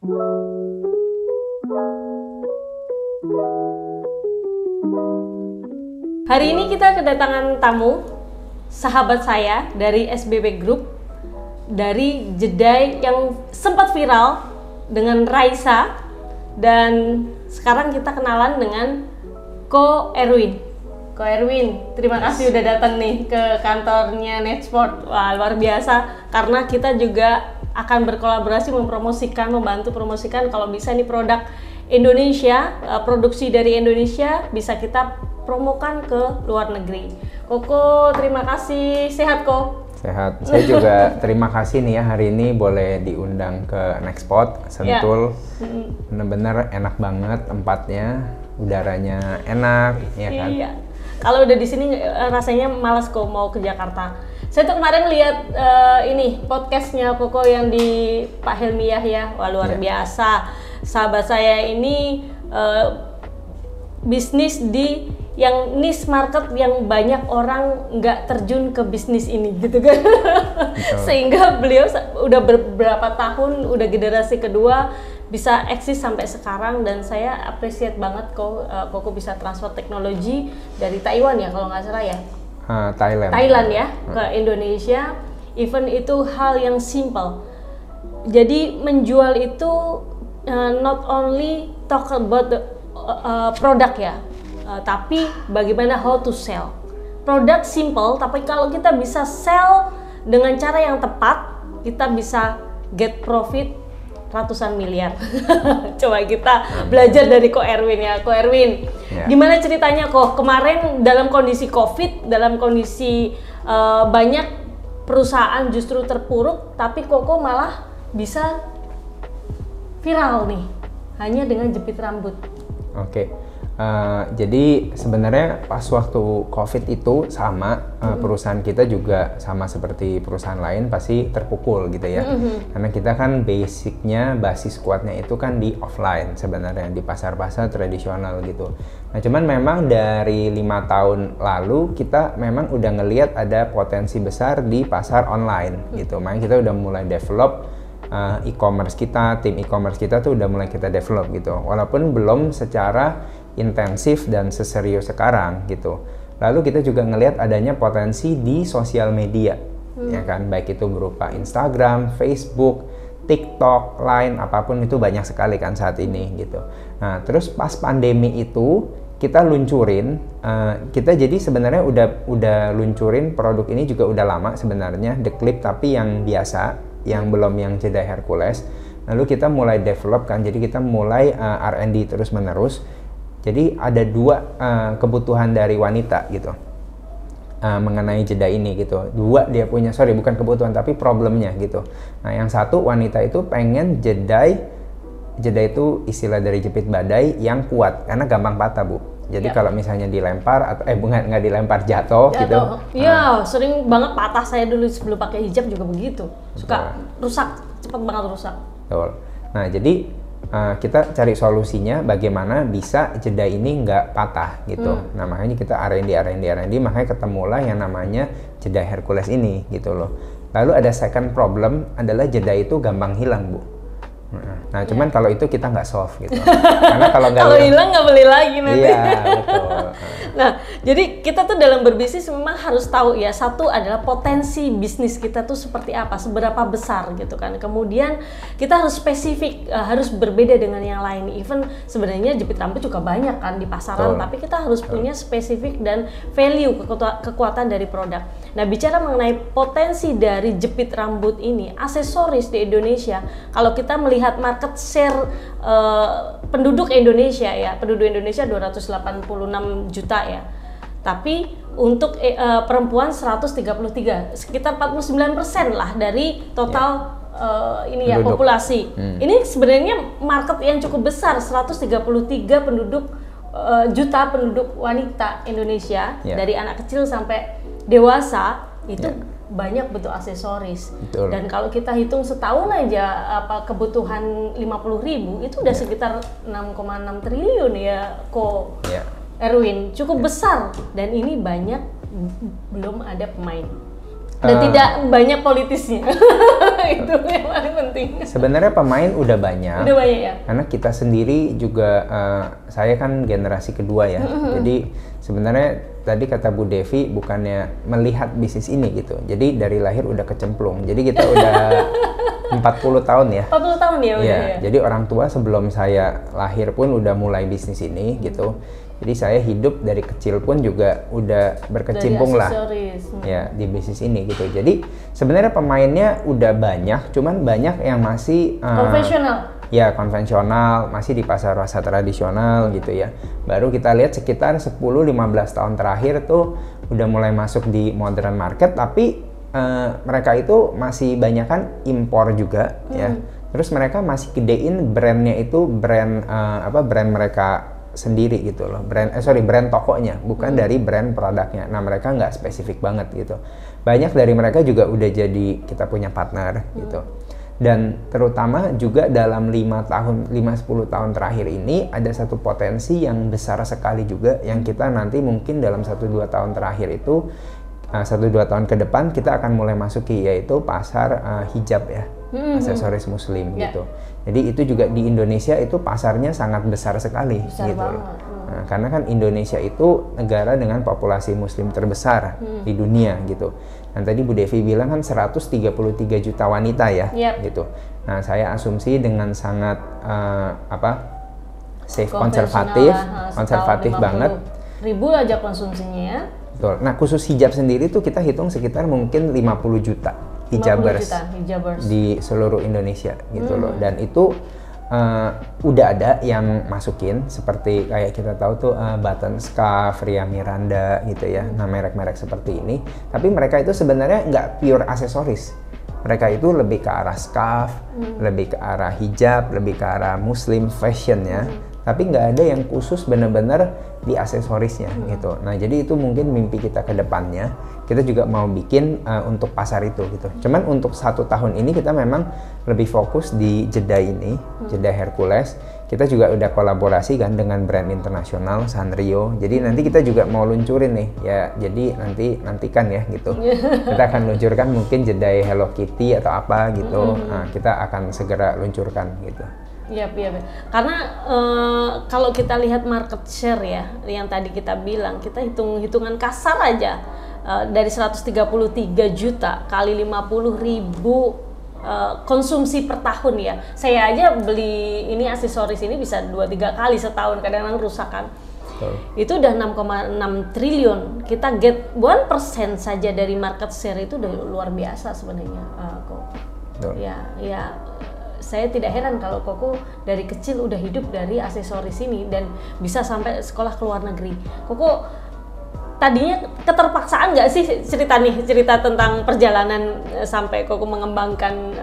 Hari ini kita kedatangan tamu, sahabat saya dari SBB Group, dari Jedai yang sempat viral dengan Raisa, dan sekarang kita kenalan dengan Ko Erwin. Ko Erwin, terima kasih udah datang nih ke kantornya Netsport. Wah, luar biasa, karena kita juga akan berkolaborasi membantu promosikan kalau bisa nih produk Indonesia, produksi dari Indonesia bisa kita promokan ke luar negeri. Koko, terima kasih. Sehat, Ko? Sehat. Saya juga terima kasih nih ya, hari ini boleh diundang ke Netsport Sentul. Bener-bener enak banget tempatnya, udaranya enak, ya kan? Iya. Kalau udah di sini rasanya malas kok mau ke Jakarta. Saya tuh kemarin lihat ini podcastnya Koko yang di Pak Helmi Yahya. Wah, luar biasa. Sahabat saya ini bisnis di yang niche market yang banyak orang nggak terjun ke bisnis ini gitu kan. Sehingga beliau udah beberapa tahun, udah generasi kedua bisa eksis sampai sekarang, dan saya appreciate banget Koko bisa transfer teknologi dari Taiwan ya kalau nggak salah ya. Thailand ya ke Indonesia. Even itu hal yang simple. Jadi menjual itu not only talk about the product ya. Tapi bagaimana how to sell. Produk simple, tapi kalau kita bisa sell dengan cara yang tepat, kita bisa get profit ratusan miliar. Coba kita belajar dari Ko Erwin ya. Ko Erwin, gimana ceritanya kok kemarin dalam kondisi COVID, dalam kondisi banyak perusahaan justru terpuruk, tapi Koko malah bisa viral nih, hanya dengan jepit rambut. Oke. Jadi sebenarnya pas waktu COVID itu sama, perusahaan kita juga sama seperti perusahaan lain pasti terpukul gitu ya. Karena kita kan basicnya, basis kuatnya itu kan di offline sebenarnya, di pasar-pasar tradisional gitu. Nah cuman memang dari 5 tahun lalu kita memang udah ngelihat ada potensi besar di pasar online gitu. Makanya kita udah mulai develop e-commerce kita, tim e-commerce kita tuh udah mulai kita develop gitu. Walaupun belum secara intensif dan seserius sekarang gitu. Lalu kita juga ngelihat adanya potensi di sosial media, ya kan, baik itu berupa Instagram, Facebook, TikTok, Line, apapun itu banyak sekali kan saat ini gitu. Nah terus pas pandemi itu kita luncurin, kita jadi sebenarnya udah luncurin produk ini juga udah lama sebenarnya, The Clip, tapi yang biasa, yang belum yang Jedai Hercules. Lalu kita mulai develop kan, jadi kita mulai R&D terus menerus. Jadi ada dua kebutuhan dari wanita gitu mengenai Jedai ini gitu. Dua dia punya, bukan kebutuhan tapi problemnya gitu. Nah yang satu, wanita itu pengen Jedai itu istilah dari jepit badai yang kuat karena gampang patah Bu. Jadi kalau misalnya dilempar atau nggak dilempar, jatuh gitu. Iya, sering banget patah. Saya dulu sebelum pakai hijab juga begitu. Suka rusak, cepet banget rusak. Betul. Nah jadi kita cari solusinya bagaimana bisa Jedai ini nggak patah gitu. Nah makanya kita R&D, makanya ketemulah yang namanya Jedai Hercules ini gitu loh. Lalu ada second problem adalah Jedai itu gampang hilang Bu. Nah cuman kalau itu kita nggak solve gitu. Karena kalau hilang nggak beli lagi nanti. Iya betul. Nah jadi kita tuh dalam berbisnis memang harus tahu ya, satu adalah potensi bisnis kita tuh seperti apa, seberapa besar gitu kan. Kemudian kita harus spesifik, harus berbeda dengan yang lain. Even sebenarnya jepit rambut juga banyak kan di pasaran, tapi kita harus punya spesifik dan value, kekuatan dari produk. Nah bicara mengenai potensi dari jepit rambut ini, aksesoris di Indonesia, kalau kita melihat market share penduduk Indonesia ya, penduduk Indonesia 286 juta ya, tapi untuk perempuan 133, sekitar 49% lah dari total ini ya populasi. Ini sebenarnya market yang cukup besar, 133 juta penduduk wanita Indonesia, dari anak kecil sampai dewasa itu banyak butuh aksesoris. Betul. Dan kalau kita hitung setahun aja kebutuhan 50.000 itu udah sekitar 6,6 triliun ya Ko Erwin, cukup besar, dan ini banyak belum ada pemain. Dan tidak banyak politisnya. Itu yang paling penting. Sebenarnya pemain udah banyak. Udah banyak ya. Karena kita sendiri juga, saya kan generasi kedua ya. Jadi sebenarnya tadi kata Bu Devi bukannya melihat bisnis ini gitu. Jadi dari lahir udah kecemplung. Jadi kita udah 40 tahun ya. 40 tahun ya udah ya. Jadi orang tua sebelum saya lahir pun udah mulai bisnis ini gitu. Jadi saya hidup dari kecil pun juga udah berkecimpung lah ya di bisnis ini gitu. Jadi sebenarnya pemainnya udah banyak, cuman banyak yang masih konvensional. Ya konvensional, masih di pasar tradisional gitu ya. Baru kita lihat sekitar 10-15 tahun terakhir tuh udah mulai masuk di modern market, tapi mereka itu masih banyak kan impor juga ya. Terus mereka masih gedein brandnya itu brand mereka sendiri gitu loh, brand tokonya, bukan dari brand produknya. Nah mereka nggak spesifik banget gitu. Banyak dari mereka juga udah jadi kita punya partner gitu. Dan terutama juga dalam 5-10 tahun terakhir ini ada satu potensi yang besar sekali juga yang kita nanti mungkin dalam 1-2 tahun terakhir itu 1-2 tahun ke depan kita akan mulai masuki, yaitu pasar hijab ya, aksesoris muslim gitu. Jadi itu juga di Indonesia itu pasarnya sangat besar sekali gitu loh. Nah, karena kan Indonesia itu negara dengan populasi muslim terbesar di dunia gitu. Dan tadi Bu Devi bilang kan 133 juta wanita ya gitu. Nah, saya asumsi dengan sangat safe, konservatif banget. Ribu aja konsumsinya ya. Betul. Nah, khusus hijab sendiri tuh kita hitung sekitar mungkin 50 juta hijabers di seluruh Indonesia gitu loh. Dan itu udah ada yang masukin seperti kayak kita tahu tuh Button Scarf, Ria Miranda gitu ya. Nah, merek-merek seperti ini. Tapi mereka itu sebenarnya nggak pure aksesoris. Mereka itu lebih ke arah scarf, lebih ke arah hijab, lebih ke arah muslim fashion ya. Tapi nggak ada yang khusus bener-bener di aksesorisnya gitu. Nah jadi itu mungkin mimpi kita ke depannya. Kita juga mau bikin untuk pasar itu gitu. Cuman untuk 1 tahun ini kita memang lebih fokus di Jeddah ini, Jeddah Hercules. Kita juga udah kolaborasi kan dengan brand internasional Sanrio. Jadi nanti kita juga mau luncurin nih ya. Jadi nantikan ya gitu. Kita akan luncurkan mungkin Jeddah Hello Kitty atau apa gitu. Nah, kita akan segera luncurkan gitu. Iya. Karena kalau kita lihat market share ya, yang tadi kita bilang, kita hitungan kasar aja dari 133 juta kali 50 ribu konsumsi per tahun ya. Saya aja beli ini aksesoris ini bisa 2-3 kali setahun, kadang-kadang rusak kan. Itu udah 6,6 triliun. Kita get 1% saja dari market share itu udah luar biasa sebenarnya kok. Ya. Saya tidak heran kalau Koko dari kecil udah hidup dari aksesoris ini dan bisa sampai sekolah ke luar negeri. Koko tadinya keterpaksaan nggak sih cerita tentang perjalanan sampai Koko mengembangkan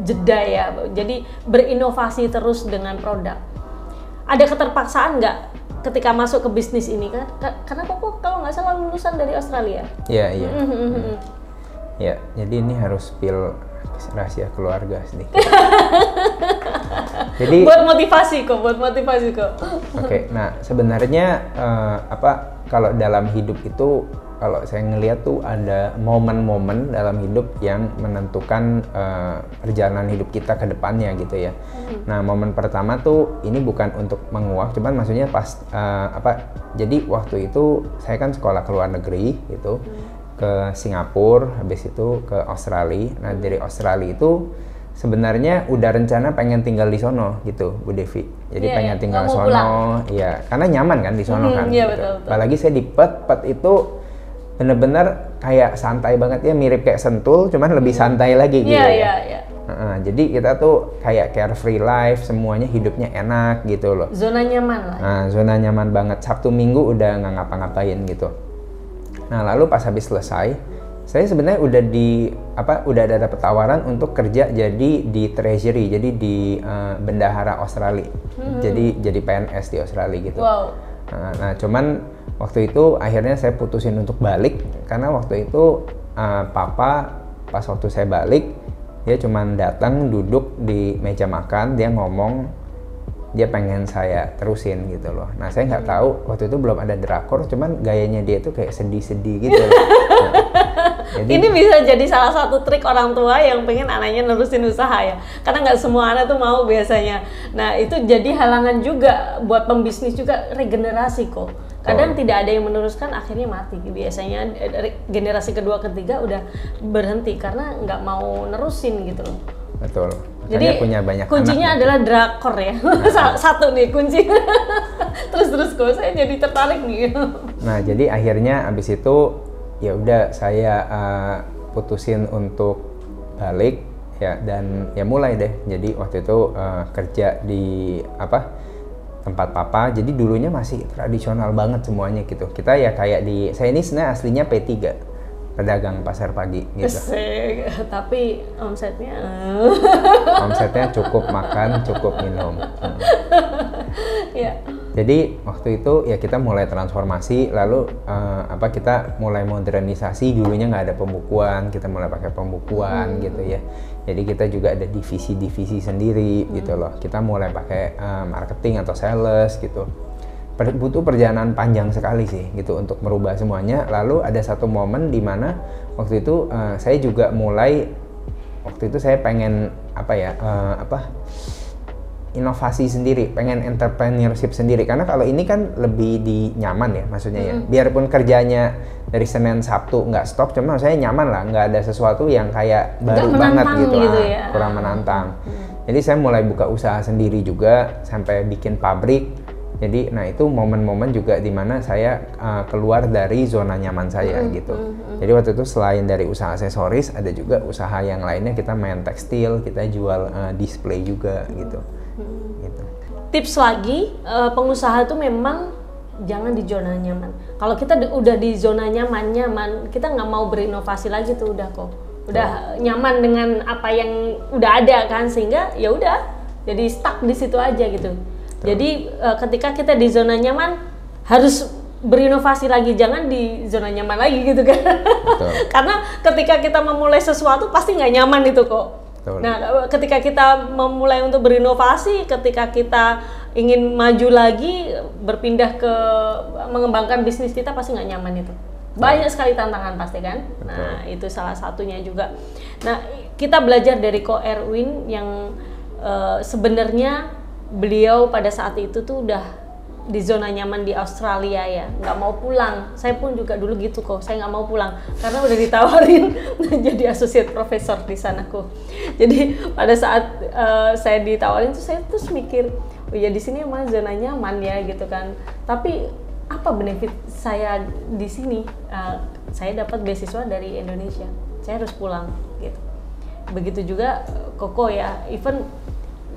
Jeddah ya? Jadi berinovasi terus dengan produk. Ada keterpaksaan nggak ketika masuk ke bisnis ini kan? Karena Koko kalau nggak salah lulusan dari Australia. Iya. Ya, jadi ini harus spill rahasia keluarga sedikit. Jadi buat motivasi kok. Oke, nah sebenarnya kalau dalam hidup itu kalau saya ngelihat tuh ada momen-momen dalam hidup yang menentukan perjalanan hidup kita ke depannya gitu ya. Nah, momen pertama tuh ini bukan untuk menguak, cuman maksudnya pas jadi waktu itu saya kan sekolah ke luar negeri gitu. Ke Singapura, habis itu ke Australia. Nah dari Australia itu sebenarnya udah rencana pengen tinggal di sono gitu, Bu Devi. Jadi pengen tinggal di sono, ya karena nyaman kan di sono kan. Gitu. Betul. Apalagi saya di Perth itu bener-bener kayak santai banget ya, mirip kayak Sentul, cuman lebih santai lagi gitu. Iya. Jadi kita tuh kayak carefree life, semuanya hidupnya enak gitu loh. Zona nyaman lah. Nah zona nyaman banget. Sabtu Minggu udah nggak ngapa-ngapain gitu. Nah lalu pas habis selesai, saya sebenarnya udah ada tawaran untuk kerja jadi di Treasury, jadi di bendahara Australia, jadi PNS di Australia gitu. Wow. Nah cuman waktu itu akhirnya saya putusin untuk balik karena waktu itu papa pas waktu saya balik dia cuman datang duduk di meja makan, dia ngomong dia pengen saya terusin gitu loh. Nah saya nggak tahu waktu itu belum ada drakor, cuman gayanya dia tuh kayak sedih-sedih gitu loh. Ini bisa jadi salah satu trik orang tua yang pengen anaknya nerusin usaha ya. Karena nggak semua anak tuh mau biasanya. Nah itu jadi halangan juga buat pembisnis juga regenerasi kok. Kadang tidak ada yang meneruskan, akhirnya mati. Biasanya generasi kedua ketiga udah berhenti karena nggak mau nerusin gitu loh. Betul. Jadi punya banyak kuncinya adalah drakor ya. Satu nih kunci. Terus kok saya jadi tertarik nih. Nah jadi akhirnya abis itu ya udah saya putusin untuk balik ya, dan ya mulai deh. Jadi waktu itu kerja di tempat papa. Jadi dulunya masih tradisional banget semuanya gitu. Kita ya kayak saya ini sebenarnya aslinya P3, pedagang pasar pagi gitu. Tapi omsetnya cukup makan, cukup minum. Ya. Jadi waktu itu ya kita mulai transformasi, lalu kita mulai modernisasi. Dulunya nggak ada pembukuan, kita mulai pakai pembukuan gitu ya. Jadi kita juga ada divisi-divisi sendiri gitu loh. Kita mulai pakai marketing atau sales gitu. Butuh perjalanan panjang sekali sih gitu untuk merubah semuanya. Lalu ada satu momen di mana waktu itu saya juga mulai, waktu itu saya pengen inovasi sendiri, pengen entrepreneurship sendiri. Karena kalau ini kan lebih nyaman ya, maksudnya ya. Biarpun kerjanya dari Senin Sabtu nggak stop, cuma saya nyaman lah, nggak ada sesuatu yang kayak baru banget gitu ya. Kurang menantang. Jadi saya mulai buka usaha sendiri juga, sampai bikin pabrik. Jadi, nah itu momen-momen juga dimana saya keluar dari zona nyaman saya gitu. Jadi waktu itu selain dari usaha aksesoris, ada juga usaha yang lainnya, kita main tekstil, kita jual display juga gitu. Gitu. Tips lagi, pengusaha itu memang jangan di zona nyaman. Kalau kita udah di zona nyaman, kita nggak mau berinovasi lagi tuh udah kok. Udah nyaman dengan apa yang udah ada kan, sehingga ya udah jadi stuck di situ aja gitu. Jadi ketika kita di zona nyaman harus berinovasi lagi, jangan di zona nyaman lagi gitu kan. Karena ketika kita memulai sesuatu pasti nggak nyaman itu kok. Betul. Nah ketika kita memulai untuk berinovasi, ketika kita ingin maju lagi, berpindah ke mengembangkan bisnis kita, pasti nggak nyaman itu. Banyak sekali tantangan pasti kan. Betul. Nah itu salah satunya juga. Nah kita belajar dari Ko Erwin yang sebenarnya beliau pada saat itu tuh udah di zona nyaman di Australia ya, nggak mau pulang. Saya pun juga dulu gitu kok, saya nggak mau pulang karena udah ditawarin jadi associate professor di sana kok. Jadi pada saat saya ditawarin tuh saya terus mikir, oh ya di sini emang zona nyaman ya gitu kan. Tapi apa benefit saya di sini? Saya dapat beasiswa dari Indonesia, saya harus pulang gitu. Begitu juga Koko ya, even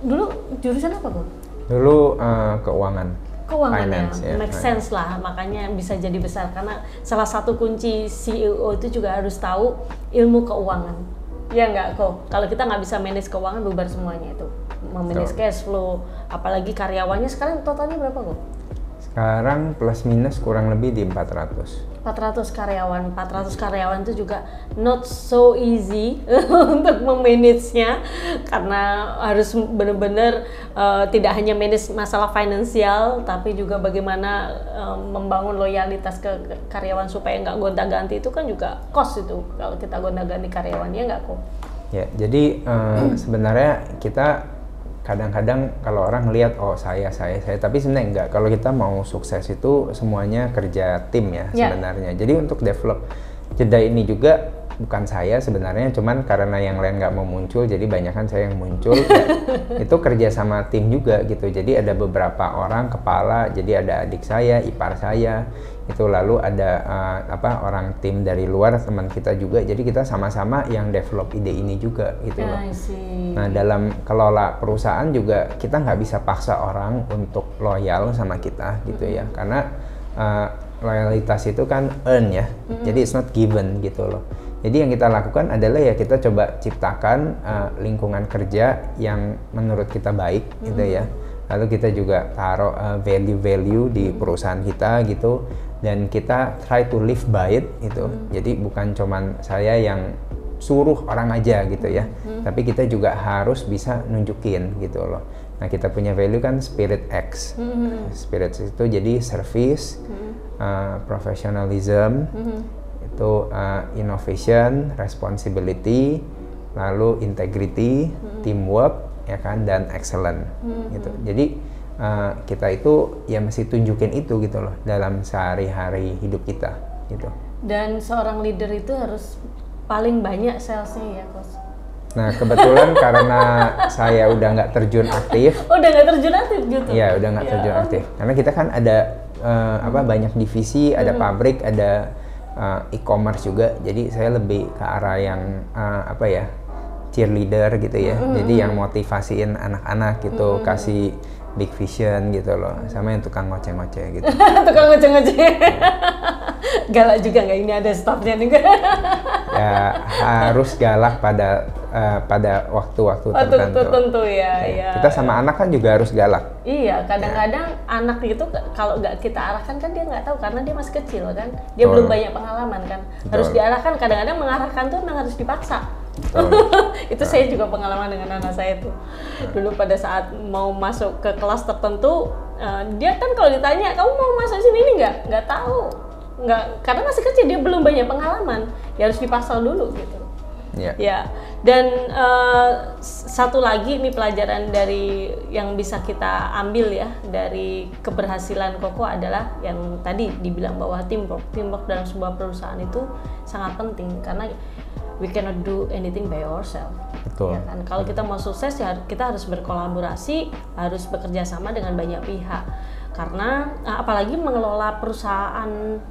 dulu jurusan apa kok? Dulu keuangan. Finance, ya. Make sense lah, makanya bisa jadi besar karena salah satu kunci CEO itu juga harus tahu ilmu keuangan. Ya nggak kok? Kalau kita nggak bisa manage keuangan, bubar semuanya itu. Memanage cash flow, apalagi karyawannya sekarang totalnya berapa kok? Sekarang plus minus kurang lebih di 400. 400 karyawan itu juga not so easy untuk memanage-nya, karena harus benar-benar tidak hanya manage masalah finansial, tapi juga bagaimana membangun loyalitas ke karyawan supaya nggak gonta-ganti. Itu kan juga cost itu kalau kita gonta-ganti karyawan, ya nggak kok? Ya, jadi sebenarnya kita kadang-kadang kalau orang lihat oh saya, tapi sebenarnya enggak. Kalau kita mau sukses itu semuanya kerja tim ya sebenarnya. Jadi untuk develop jeda ini juga bukan saya sebenarnya, cuman karena yang lain nggak mau muncul, jadi banyak kan saya yang muncul. Itu kerja sama tim juga gitu. Jadi ada beberapa orang kepala, jadi ada adik saya, ipar saya, itu lalu ada orang tim dari luar, teman kita juga. Jadi kita sama-sama yang develop ide ini juga gitu loh. Nah dalam kelola perusahaan juga kita nggak bisa paksa orang untuk loyal sama kita gitu ya, karena loyalitas itu kan earn ya, jadi it's not given gitu loh. Jadi yang kita lakukan adalah ya kita coba ciptakan lingkungan kerja yang menurut kita baik gitu ya. Lalu kita juga taruh value-value di perusahaan kita gitu, dan kita try to live by it gitu. Jadi bukan cuman saya yang suruh orang aja gitu ya, tapi kita juga harus bisa nunjukin gitu loh. Nah kita punya value kan Spirit X. Spirit itu jadi service, professionalism, Itu innovation, responsibility, lalu integrity, teamwork, ya kan, dan excellent gitu. Jadi kita itu ya mesti tunjukin itu gitu loh dalam sehari-hari hidup kita gitu. Dan seorang leader itu harus paling banyak salesnya ya, Coach? Nah, kebetulan karena saya udah nggak terjun aktif. Udah nggak terjun aktif gitu? Iya, udah nggak terjun aktif. Karena kita kan ada banyak divisi, ada pabrik, ada e-commerce juga. Jadi saya lebih ke arah yang cheerleader gitu ya. Jadi yang motivasiin anak-anak gitu, kasih big vision gitu loh. Sama yang tukang ngoceh-ngoceh gitu. Tukang ngoceh-ngoceh. Galak juga nggak, ini ada staffnya nih? Ya harus galak pada waktu-waktu tertentu ya. Kita sama anak kan juga harus galak. Iya, kadang-kadang anak itu kalau nggak kita arahkan kan dia nggak tahu karena dia masih kecil kan, dia belum banyak pengalaman kan. Harus diarahkan, kadang-kadang mengarahkan tuh memang harus dipaksa. Itu saya juga pengalaman dengan anak saya tuh. Dulu pada saat mau masuk ke kelas tertentu, dia kan kalau ditanya kamu mau masuk sini ini nggak tahu, nggak, karena masih kecil, dia belum banyak pengalaman, ya harus dipaksa dulu gitu. Ya. Dan satu lagi nih pelajaran dari yang bisa kita ambil ya dari keberhasilan Koko adalah yang tadi dibilang bahwa teamwork dalam sebuah perusahaan itu sangat penting karena we cannot do anything by ourselves. Betul. Ya kan? Kalau kita mau sukses ya kita harus berkolaborasi, harus bekerja sama dengan banyak pihak. Karena apalagi mengelola perusahaan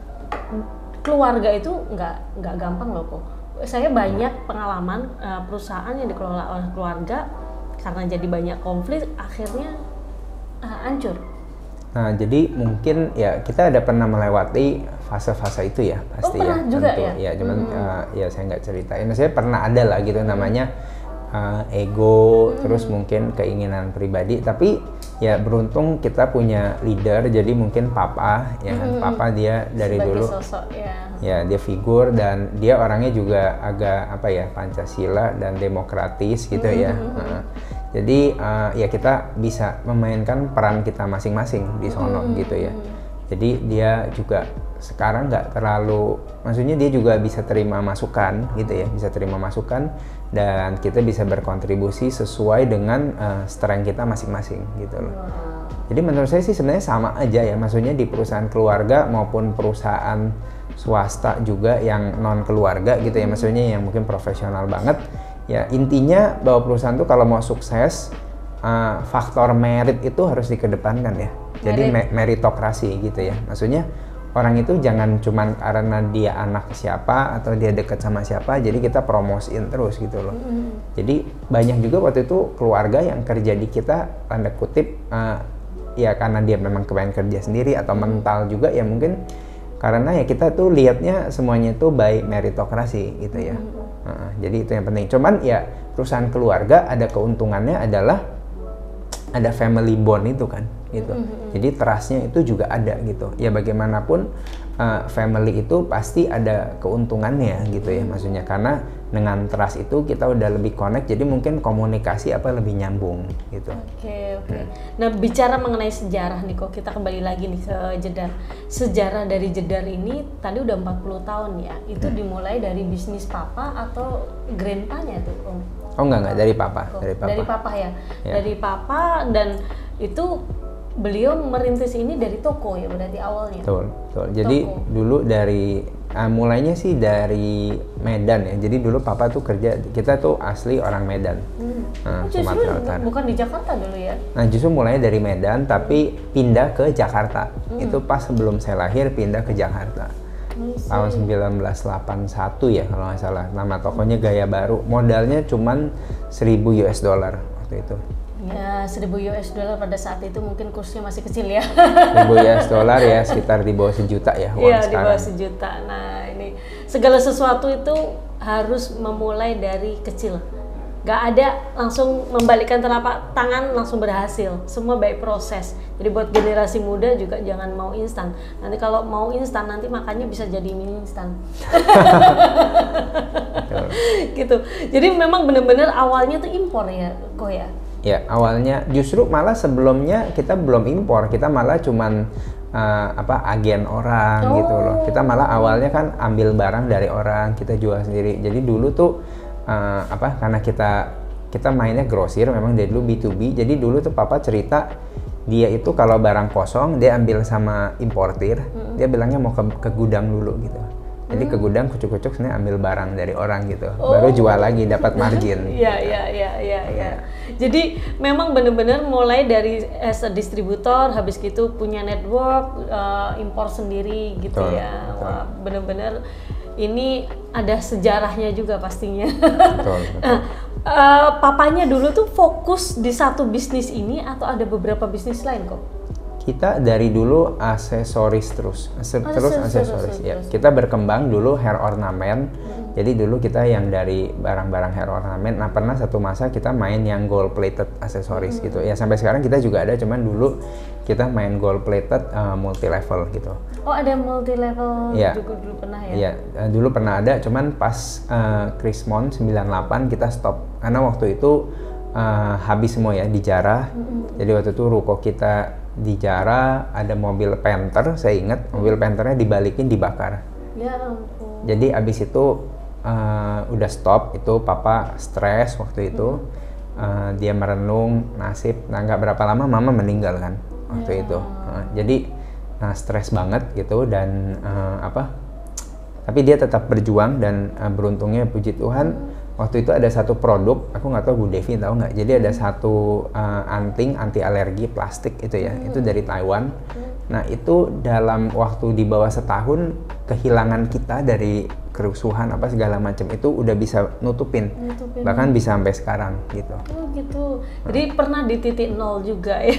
keluarga itu nggak gampang loh kok. Saya banyak pengalaman perusahaan yang dikelola oleh keluarga karena jadi banyak konflik akhirnya hancur. Nah, jadi mungkin ya kita ada pernah melewati fase-fase itu ya pasti ya. Juga tentu. Ya cuman ya saya nggak ceritain. Saya pernah ada lah gitu namanya ego, terus mungkin keinginan pribadi. Tapi ya beruntung kita punya leader, jadi mungkin papa ya kan. Papa dia dari sebagai dulu sosok, ya dia figur dan dia orangnya juga agak Pancasila dan demokratis gitu ya. Jadi ya kita bisa memainkan peran kita masing-masing di sono gitu ya. Jadi dia juga sekarang nggak terlalu, maksudnya dia juga bisa terima masukan gitu ya, bisa terima masukan dan kita bisa berkontribusi sesuai dengan strength kita masing-masing gitu loh. Jadi menurut saya sih sebenarnya sama aja ya, maksudnya di perusahaan keluarga maupun perusahaan swasta juga yang non keluarga gitu ya, maksudnya yang mungkin profesional banget. Ya intinya bahwa perusahaan tuh kalau mau sukses faktor merit itu harus dikedepankan ya. Jadi meritokrasi gitu ya. Maksudnya orang itu jangan cuman karena dia anak siapa atau dia dekat sama siapa jadi kita promosiin terus gitu loh. Jadi banyak juga waktu itu keluarga yang kerja di kita tanda kutip ya karena dia memang kepengen kerja sendiri atau mental juga ya mungkin karena ya kita tuh lihatnya semuanya itu by meritokrasi gitu ya. Jadi itu yang penting. Cuman ya perusahaan keluarga ada keuntungannya adalah ada family bond itu kan gitu. Jadi trustnya itu juga ada gitu. Ya bagaimanapun family itu pasti ada keuntungannya gitu ya. Maksudnya karena dengan trust itu kita udah lebih connect. Jadi mungkin komunikasi lebih nyambung gitu. Oke. Nah bicara mengenai sejarah nih kok kita kembali lagi nih ke Jedar. Sejarah dari Jedar ini tadi udah 40 tahun ya. Itu dimulai dari bisnis papa atau grandpa-nya tuh Om? Oh enggak dari papa. Dari papa ya. Dari papa dan itu beliau merintis ini dari toko ya berarti awalnya. Betul. Jadi dulu dari mulainya sih dari Medan ya. Jadi dulu papa tuh kerja, kita tuh asli orang Medan. Sumatera Utara. Bukan di Jakarta dulu ya? Nah justru mulai dari Medan tapi pindah ke Jakarta. Itu pas sebelum saya lahir pindah ke Jakarta. Tahun 1981 ya kalau nggak salah. Nama tokonya Gaya Baru. Modalnya cuman $1.000 waktu itu. Ya, $1.000 pada saat itu mungkin kursnya masih kecil ya. $1.000 ya sekitar di bawah sejuta ya uang sekarang. Iya, di bawah sejuta. Nah, ini segala sesuatu itu harus memulai dari kecil. Gak ada langsung membalikkan telapak tangan langsung berhasil. Semua by proses. Jadi buat generasi muda juga jangan mau instan. Nanti kalau mau instan nanti makannya bisa jadi mie instan. Gitu. Jadi memang benar-benar awalnya tuh impor ya, kok ya. Ya awalnya justru malah sebelumnya kita belum impor, kita malah cuman agen orang gitu loh. Kita malah awalnya kan ambil barang dari orang, kita jual sendiri. Jadi dulu tuh karena kita mainnya grosir, memang dari dulu B2B. Jadi dulu tuh papa cerita dia itu kalau barang kosong dia ambil sama importir, dia bilangnya mau ke gudang dulu gitu. Jadi ke gudang kucuk-kucuk sebenarnya ambil barang dari orang gitu, baru jual lagi dapat margin. Iya. Jadi memang benar-benar mulai dari as a distributor, habis gitu punya network, impor sendiri gitu. Betul. Wah, benar-benar ini ada sejarahnya juga pastinya. Betul. Papanya dulu tuh fokus di satu bisnis ini atau ada beberapa bisnis lain kok? Kita dari dulu aksesoris terus aksesoris ya. Kita berkembang dulu hair ornament. Jadi dulu kita yang dari barang-barang hair ornament. Nah, pernah satu masa kita main yang gold plated aksesoris gitu. Ya sampai sekarang kita juga ada, cuman dulu kita main gold plated multi level gitu. Oh, ada multi level ya. Dulu pernah ya? Iya, dulu pernah ada, cuman pas Krismon 98 kita stop karena waktu itu habis semua ya, dijarah. Jadi waktu itu ruko kita dijarah, ada mobil Panther, saya ingat mobil Panthernya dibalikin, dibakar. Ya ampun. Jadi abis itu udah stop, itu papa stres waktu itu. Dia merenung nasib. Nah, nggak berapa lama mama meninggal kan waktu itu. Jadi stres banget gitu dan tapi dia tetap berjuang dan beruntungnya puji Tuhan waktu itu ada satu produk, aku nggak tahu Bu Devi tahu nggak, jadi ada satu anting anti alergi plastik itu ya, itu dari Taiwan. Nah itu dalam waktu di bawah setahun kehilangan kita dari kerusuhan apa segala macam itu udah bisa nutupin. Bahkan bisa sampai sekarang gitu. Oh gitu. Jadi pernah di titik nol juga ya?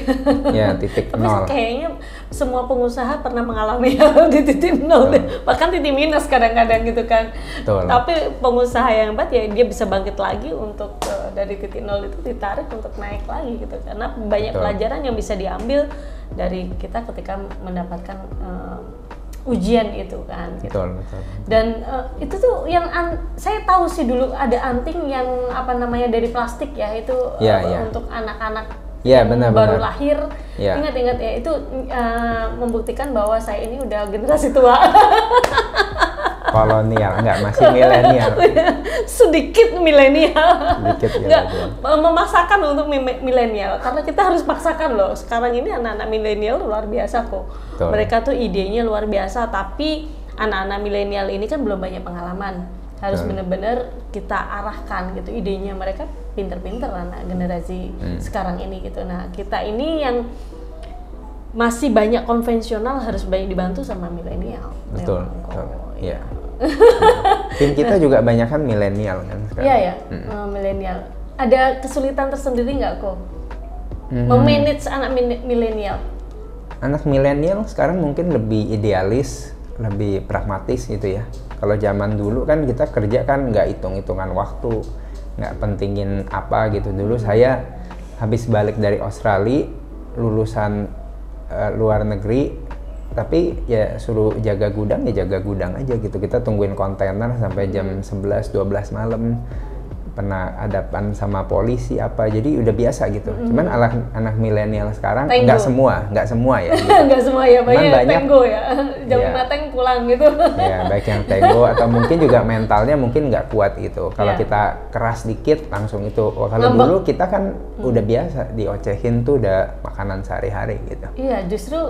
Ya titik nol. Kayaknya semua pengusaha pernah mengalami hal di titik nol, bahkan titik minus kadang-kadang gitu kan. Betul. Tapi pengusaha yang hebat ya dia bisa bangkit lagi untuk dari titik nol itu ditarik untuk naik lagi gitu. Karena banyak pelajaran yang bisa diambil dari kita ketika mendapatkan ujian itu kan. Gitu. Betul. Dan itu tuh yang saya tahu sih dulu ada anting yang dari plastik ya, itu untuk anak-anak baru lahir. Ingat ya, itu membuktikan bahwa saya ini udah generasi tua. Kolonial, masih milenial. Sedikit milenial. Sedikit memaksakan untuk milenial, karena kita harus paksakan loh. Sekarang ini anak-anak milenial luar biasa kok. Betul. Mereka tuh idenya luar biasa, tapi anak-anak milenial ini kan belum banyak pengalaman. Harus benar-benar kita arahkan gitu idenya. Mereka pinter-pinter anak generasi sekarang ini gitu. Nah, kita ini yang masih banyak konvensional harus banyak dibantu sama milenial. Betul. Iya. Tim kita juga banyak kan milenial kan sekarang. Iya milenial. Ada kesulitan tersendiri nggak kok memanage anak milenial? Anak milenial sekarang mungkin lebih idealis, lebih pragmatis gitu ya. Kalau zaman dulu kan kita kerja kan nggak hitung-hitungan waktu, nggak pentingin apa gitu. Dulu saya habis balik dari Australia, lulusan luar negeri, tapi ya suruh jaga gudang ya jaga gudang aja gitu. Kita tungguin kontainer sampai jam 11-12 malam. Pernah hadapan sama polisi apa, jadi udah biasa gitu. Cuman anak milenial sekarang nggak semua ya. Gitu. Nggak semua ya, banyak tenggo ya. Jam 5 teng pulang gitu. Ya baik yang tenggo atau mungkin juga mentalnya mungkin nggak kuat gitu. Kalau kita keras dikit langsung itu. Kalau dulu kita kan udah biasa diocehin tuh udah makanan sehari-hari gitu. Iya, justru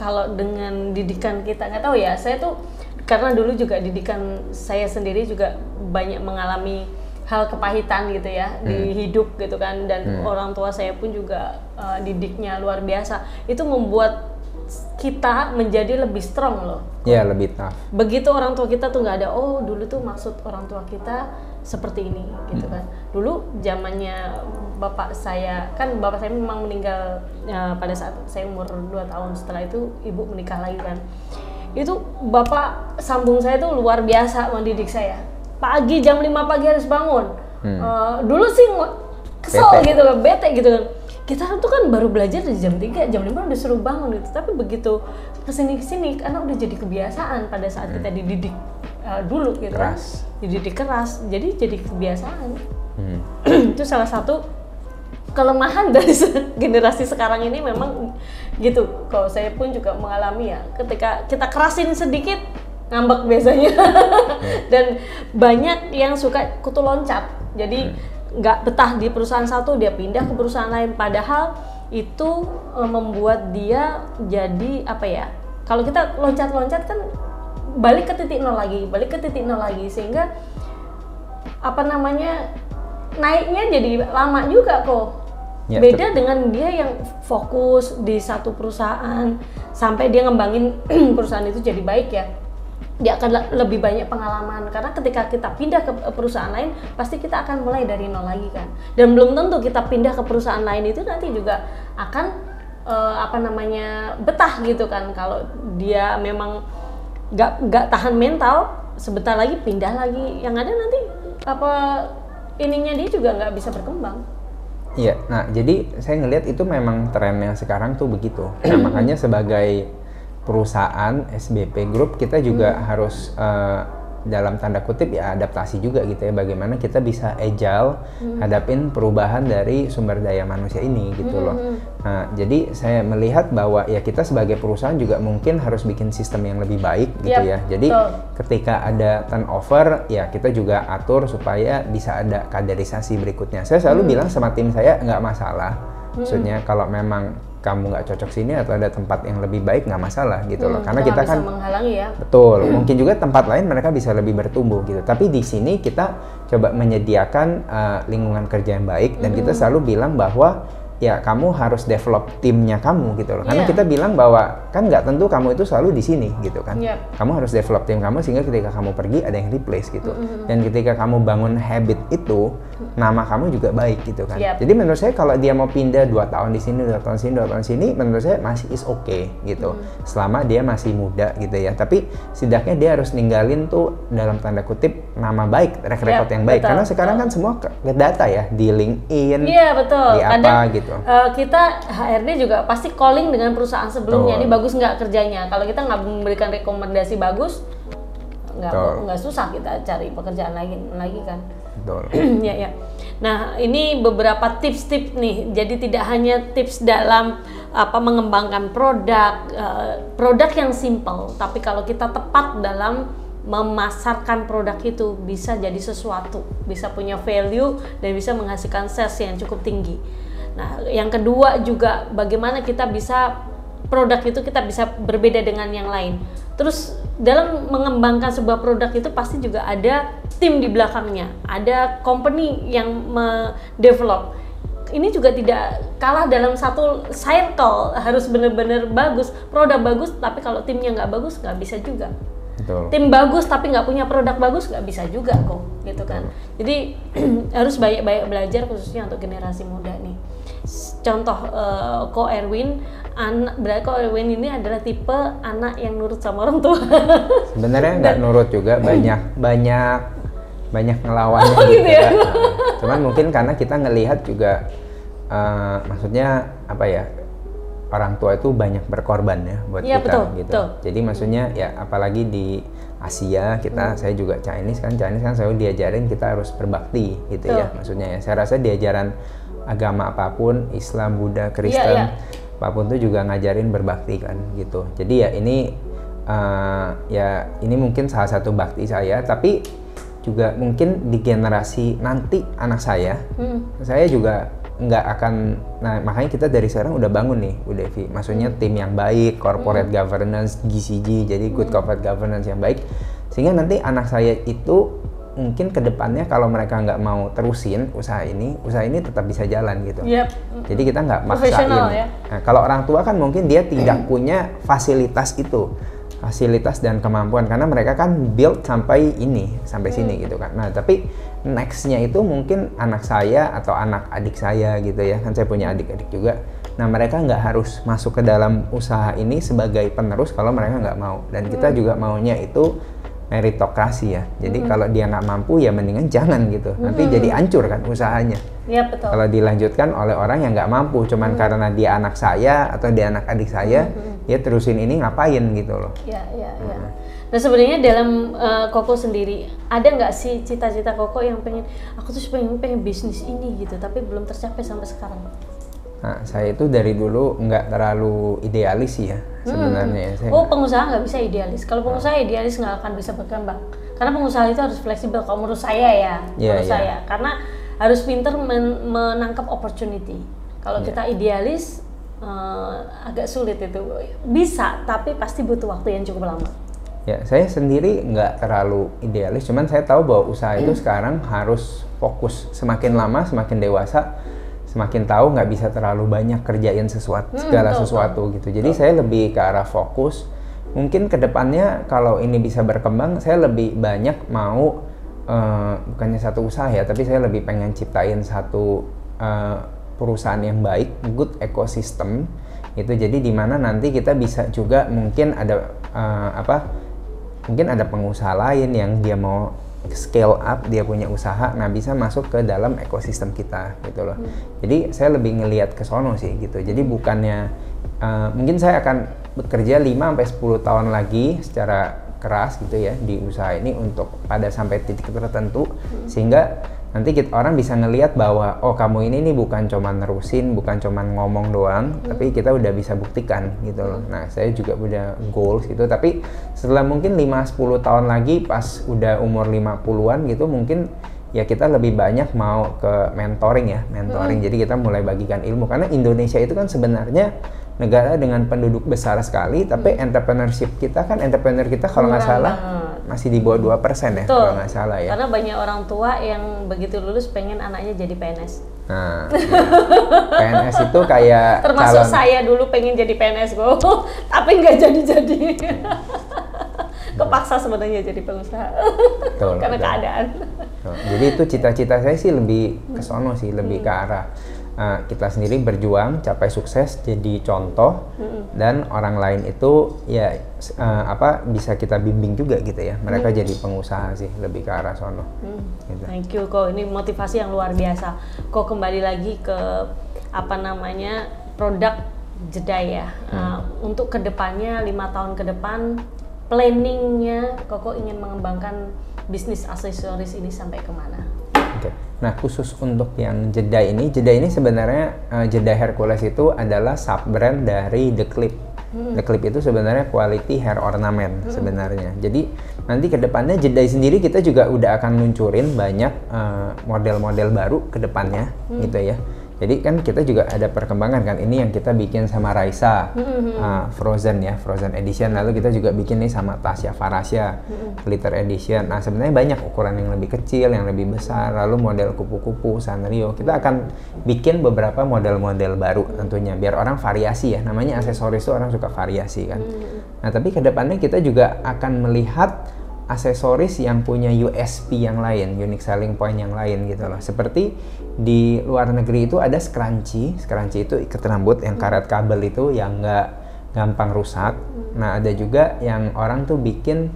kalau dengan didikan kita nggak tahu ya. Saya tuh karena dulu juga didikan saya sendiri juga banyak mengalami hal kepahitan gitu ya di hidup gitu kan, dan orang tua saya pun juga didiknya luar biasa. Itu membuat kita menjadi lebih strong loh. Iya, lebih tough. Begitu orang tua kita tuh nggak ada, oh dulu tuh maksud orang tua kita seperti ini gitu kan. Dulu zamannya bapak saya memang meninggal pada saat saya umur 2 tahun. Setelah itu ibu menikah lagi kan. Itu bapak sambung saya tuh luar biasa mendidik saya. Pagi jam 5 pagi harus bangun. Dulu sih kesel gitu kan, bete gitu kan. Kita tuh kan baru belajar dari jam 3, jam 5 udah suruh bangun gitu. Tapi begitu kesini karena udah jadi kebiasaan pada saat kita dididik dulu gitu keras. Kan. Dididik keras, jadi kebiasaan. Itu salah satu kelemahan dari generasi sekarang ini memang gitu. Kalau saya pun juga mengalami ya, ketika kita kerasin sedikit ngambek biasanya. Dan banyak yang suka kutu loncat, jadi nggak betah di perusahaan satu, dia pindah ke perusahaan lain, padahal itu membuat dia jadi apa ya, kalau kita loncat-loncat kan balik ke titik nol lagi, sehingga apa namanya, naiknya jadi lama juga kok. Ya, beda dengan dia yang fokus di satu perusahaan sampai dia ngembangin perusahaan itu jadi baik ya. Dia akan lebih banyak pengalaman, karena ketika kita pindah ke perusahaan lain pasti kita akan mulai dari nol lagi kan. Dan belum tentu kita pindah ke perusahaan lain itu nanti juga akan apa namanya, betah gitu kan. Kalau dia memang nggak tahan mental, sebentar lagi pindah lagi, yang ada nanti apa ininya dia juga nggak bisa berkembang. Iya, nah jadi saya ngelihat itu memang trennya sekarang tuh begitu. Nah, makanya sebagai perusahaan SBP Group kita juga harus dalam tanda kutip ya adaptasi juga gitu ya, bagaimana kita bisa agile hadapin perubahan dari sumber daya manusia ini gitu loh. Nah, jadi saya melihat bahwa ya kita sebagai perusahaan juga mungkin harus bikin sistem yang lebih baik gitu ya. Jadi ketika ada turnover ya kita juga atur supaya bisa ada kaderisasi berikutnya. Saya selalu bilang sama tim saya, nggak masalah. Maksudnya kalau memang kamu nggak cocok sini atau ada tempat yang lebih baik, nggak masalah gitu loh, karena kita kan menghalangi ya. Betul, mungkin juga tempat lain mereka bisa lebih bertumbuh gitu, tapi di sini kita coba menyediakan lingkungan kerja yang baik, dan kita selalu bilang bahwa ya kamu harus develop timnya kamu gitu loh, karena kita bilang bahwa kan nggak tentu kamu itu selalu di sini gitu kan. Kamu harus develop tim kamu sehingga ketika kamu pergi ada yang replace gitu, dan ketika kamu bangun habit itu nama kamu juga baik gitu kan. Jadi menurut saya kalau dia mau pindah 2 tahun di sini, 2 tahun sini, 2 tahun sini, menurut saya masih is okay gitu, selama dia masih muda gitu ya. Tapi setidaknya dia harus ninggalin tuh dalam tanda kutip nama baik, track record yang baik, karena sekarang kan semua ke data ya, di LinkedIn, di apa gitu. Kita HRD juga pasti calling dengan perusahaan sebelumnya, ini bagus nggak kerjanya. Kalau kita nggak memberikan rekomendasi bagus, nggak susah kita cari pekerjaan lagi kan. Ya. Nah, ini beberapa tips-tips nih. Jadi tidak hanya tips dalam mengembangkan produk yang simple, tapi kalau kita tepat dalam memasarkan produk itu bisa jadi sesuatu, bisa punya value dan bisa menghasilkan sales yang cukup tinggi. Nah, yang kedua juga bagaimana kita bisa produk itu kita bisa berbeda dengan yang lain. Terus dalam mengembangkan sebuah produk itu pasti juga ada tim di belakangnya, ada company yang mendevelop. Ini juga tidak kalah dalam satu circle, harus benar-benar bagus, produk bagus, tapi kalau timnya nggak bagus nggak bisa juga. Betul. Tim bagus tapi nggak punya produk bagus nggak bisa juga kok, gitu kan. Jadi harus banyak-banyak belajar khususnya untuk generasi muda nih. Contoh Ko Erwin, berarti Ko Erwin ini adalah tipe anak yang nurut sama orang tua. Sebenarnya nggak nurut juga, banyak ngelawannya gitu ya. Cuman mungkin karena kita ngelihat juga, maksudnya apa ya, orang tua itu banyak berkorban ya buat kita gitu. Betul. Jadi maksudnya ya apalagi di Asia kita, saya juga Chinese kan selalu diajarin kita harus berbakti gitu ya. Maksudnya ya, saya rasa di ajaran agama apapun, Islam, Buddha, Kristen, apapun tuh juga ngajarin berbakti kan gitu. Jadi ya ini mungkin salah satu bakti saya, tapi juga mungkin di generasi nanti anak saya juga nggak akan, nah makanya kita dari sekarang udah bangun nih Bu Devi, maksudnya tim yang baik, corporate governance, GCG, jadi good corporate governance yang baik, sehingga nanti anak saya itu mungkin kedepannya kalau mereka nggak mau terusin usaha ini tetap bisa jalan gitu. Jadi kita nggak maksain. Ya? Nah, kalau orang tua kan mungkin dia tidak punya fasilitas dan kemampuan, karena mereka kan build sampai sini gitu kan. Nah tapi nextnya itu mungkin anak saya atau anak adik saya gitu ya, kan saya punya adik-adik juga. Nah mereka nggak harus masuk ke dalam usaha ini sebagai penerus kalau mereka nggak mau, dan kita juga maunya itu meritokrasi ya. Jadi kalau dia nggak mampu ya mendingan jangan gitu. Nanti jadi hancur kan usahanya. Iya betul. Kalau dilanjutkan oleh orang yang nggak mampu, cuman karena dia anak saya atau dia anak adik saya, dia terusin ini ngapain gitu loh. Iya. Nah sebenarnya dalam Koko sendiri ada nggak sih cita-cita Koko yang aku tuh pengen bisnis ini gitu, tapi belum tercapai sampai sekarang? Nah, saya itu dari dulu nggak terlalu idealis sih ya sebenarnya. Pengusaha nggak bisa idealis. Kalau pengusaha idealis nggak akan bisa berkembang. Karena pengusaha itu harus fleksibel. Kalau menurut saya ya, saya. Karena harus pinter menangkap opportunity. Kalau kita idealis agak sulit itu. Bisa, tapi pasti butuh waktu yang cukup lama. Ya, saya sendiri nggak terlalu idealis. Cuman saya tahu bahwa usaha itu sekarang harus fokus. Semakin lama, semakin dewasa, semakin tahu nggak bisa terlalu banyak kerjain segala sesuatu gitu. Jadi saya lebih ke arah fokus. Mungkin kedepannya kalau ini bisa berkembang, saya lebih banyak mau bukannya satu usaha ya, tapi saya lebih pengen ciptain satu perusahaan yang baik, good ecosystem itu. Jadi di mana nanti kita bisa juga mungkin ada mungkin ada pengusaha lain yang dia mau scale up, dia punya usaha, nah bisa masuk ke dalam ekosistem kita gitu loh. Jadi saya lebih ngelihat ke sono sih gitu. Jadi bukannya mungkin saya akan bekerja 5-10 tahun lagi secara keras gitu ya di usaha ini untuk pada sampai titik tertentu, sehingga nanti orang bisa ngelihat bahwa oh kamu ini nih bukan cuma nerusin, bukan cuma ngomong doang, tapi kita udah bisa buktikan gitu loh. Nah saya juga punya goals gitu, tapi setelah mungkin 5-10 tahun lagi pas udah umur 50-an gitu, mungkin ya kita lebih banyak mau ke mentoring. Jadi kita mulai bagikan ilmu, karena Indonesia itu kan sebenarnya negara dengan penduduk besar sekali, tapi entrepreneurship kita kan, entrepreneur kita kalau nggak salah masih di bawah 2% ya. Betul. Kalau nggak salah ya. Karena banyak orang tua yang begitu lulus pengen anaknya jadi PNS. Nah, PNS itu kayak termasuk saya dulu pengen jadi PNS tapi nggak jadi. Kepaksa sebenarnya jadi pengusaha. Betul, karena keadaan. Betul. Jadi itu cita-cita saya sih lebih ke sono sih, lebih ke arah kita sendiri berjuang capai sukses jadi contoh, dan orang lain itu ya bisa kita bimbing juga gitu ya, mereka jadi pengusaha sih, lebih ke arah sono. Gitu. Thank you Ko, ini motivasi yang luar biasa. Ko kembali lagi ke produk Jedai ya. Untuk kedepannya 5 tahun ke depan planningnya Koko ingin mengembangkan bisnis aksesoris ini sampai kemana? Oke. Nah khusus untuk yang Jedai ini sebenarnya Jedai Hercules itu adalah sub brand dari The Clip. The Clip itu sebenarnya quality hair ornament sebenarnya. Jadi nanti kedepannya Jedai sendiri kita juga udah akan luncurin banyak model-model baru kedepannya gitu ya. Jadi kan kita juga ada perkembangan kan, ini yang kita bikin sama Raisa, Frozen Edition, lalu kita juga bikin nih sama Tasya Farasya, Glitter Edition. Nah sebenarnya banyak ukuran yang lebih kecil, yang lebih besar, lalu model kupu-kupu, Sanrio. Kita akan bikin beberapa model-model baru tentunya, biar orang variasi ya, namanya aksesoris itu orang suka variasi kan. Nah tapi kedepannya kita juga akan melihat aksesoris yang punya USP yang lain, unique selling point yang lain gitu loh. Seperti di luar negeri itu ada scrunchie itu ikat rambut yang karet kabel itu yang nggak gampang rusak. Nah ada juga yang orang tuh bikin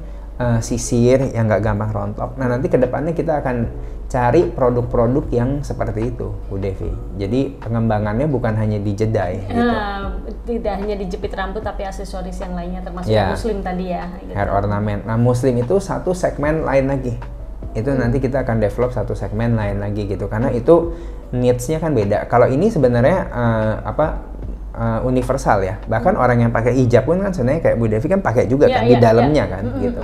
sisir yang nggak gampang rontok. Nah nanti kedepannya kita akan cari produk-produk yang seperti itu, Bu Devi. Jadi pengembangannya bukan hanya di Jedai gitu. Tidak hanya dijepit rambut tapi aksesoris yang lainnya termasuk muslim tadi ya. Gitu. Hair ornament. Nah muslim itu satu segmen lain lagi. Itu nanti kita akan develop satu segmen lain lagi gitu. Karena itu needs-nya kan beda. Kalau ini sebenarnya universal ya. Bahkan orang yang pakai hijab pun kan sebenarnya kayak Bu Devi kan pakai juga kan di dalamnya kan gitu.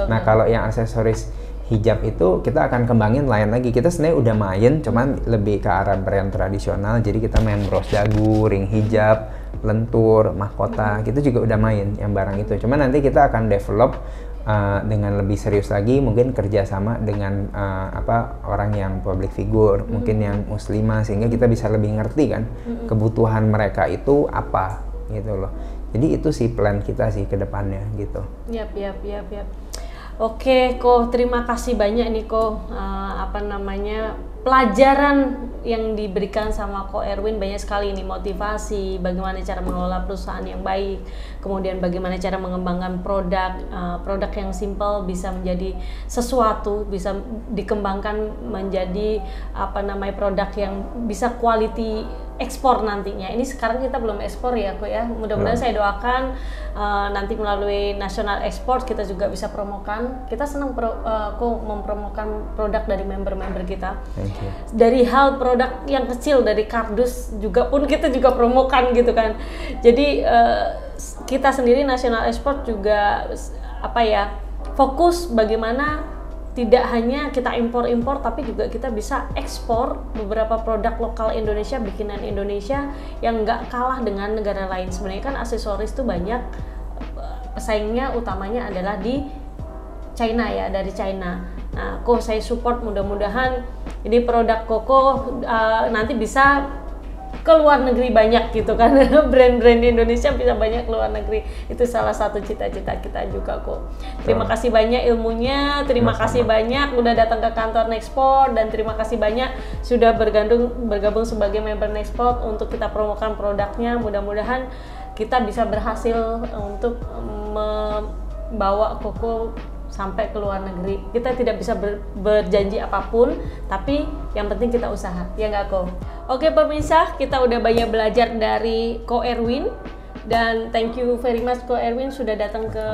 Nah kalau yang aksesoris hijab itu kita akan kembangin lain lagi. Kita sebenarnya udah main, cuman lebih ke arah brand tradisional. Jadi kita main bros dagu, ring hijab, lentur, mahkota. Kita juga udah main yang barang itu. Cuman nanti kita akan develop dengan lebih serius lagi, mungkin kerjasama dengan orang yang public figure, mungkin yang muslimah, sehingga kita bisa lebih ngerti kan kebutuhan mereka itu apa gitu loh. Jadi itu sih plan kita sih ke depannya gitu. Yap. Oke, Ko, terima kasih banyak nih Ko, pelajaran yang diberikan sama Ko Erwin banyak sekali nih, motivasi, bagaimana cara mengelola perusahaan yang baik, kemudian bagaimana cara mengembangkan produk yang simple bisa menjadi sesuatu, bisa dikembangkan menjadi produk yang bisa quality ekspor nantinya. Ini sekarang kita belum ekspor ya Ko ya, mudah-mudahan saya doakan nanti melalui National Export kita juga bisa promokan. Kita senang Ko mempromokan produk dari member-member kita. Dari hal produk yang kecil, dari kardus juga pun kita juga promokan gitu kan. Jadi kita sendiri National Export juga fokus bagaimana tidak hanya kita impor-impor, tapi juga kita bisa ekspor beberapa produk lokal Indonesia, bikinan Indonesia yang nggak kalah dengan negara lain. Sebenarnya kan aksesoris tuh banyak, pesaingnya utamanya adalah di China ya, dari China. Nah, Ko saya support, mudah-mudahan ini produk Koko nanti bisa ke luar negeri banyak gitu kan. Brand-brand Indonesia bisa banyak ke luar negeri. Itu salah satu cita-cita kita juga Ko. Terima kasih banyak ilmunya, terima kasih banyak udah datang ke kantor Nexport, dan terima kasih banyak sudah bergabung sebagai member Nexport untuk kita promokan produknya. Mudah-mudahan kita bisa berhasil untuk membawa Koko sampai ke luar negeri. Kita tidak bisa berjanji apapun, tapi yang penting kita usaha, ya nggak Ko? Oke pemirsa, kita udah banyak belajar dari Ko Erwin, dan thank you very much Ko Erwin sudah datang ke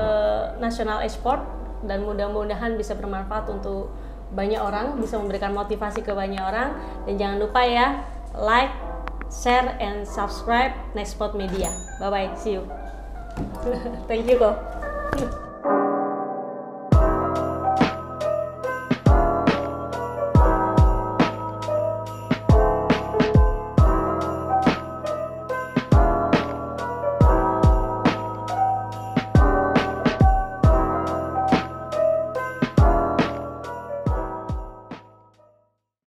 National Export, dan mudah-mudahan bisa bermanfaat untuk banyak orang, bisa memberikan motivasi ke banyak orang. Dan jangan lupa ya, like, share, and subscribe Nexport Media. Bye bye, see you. Thank you Ko.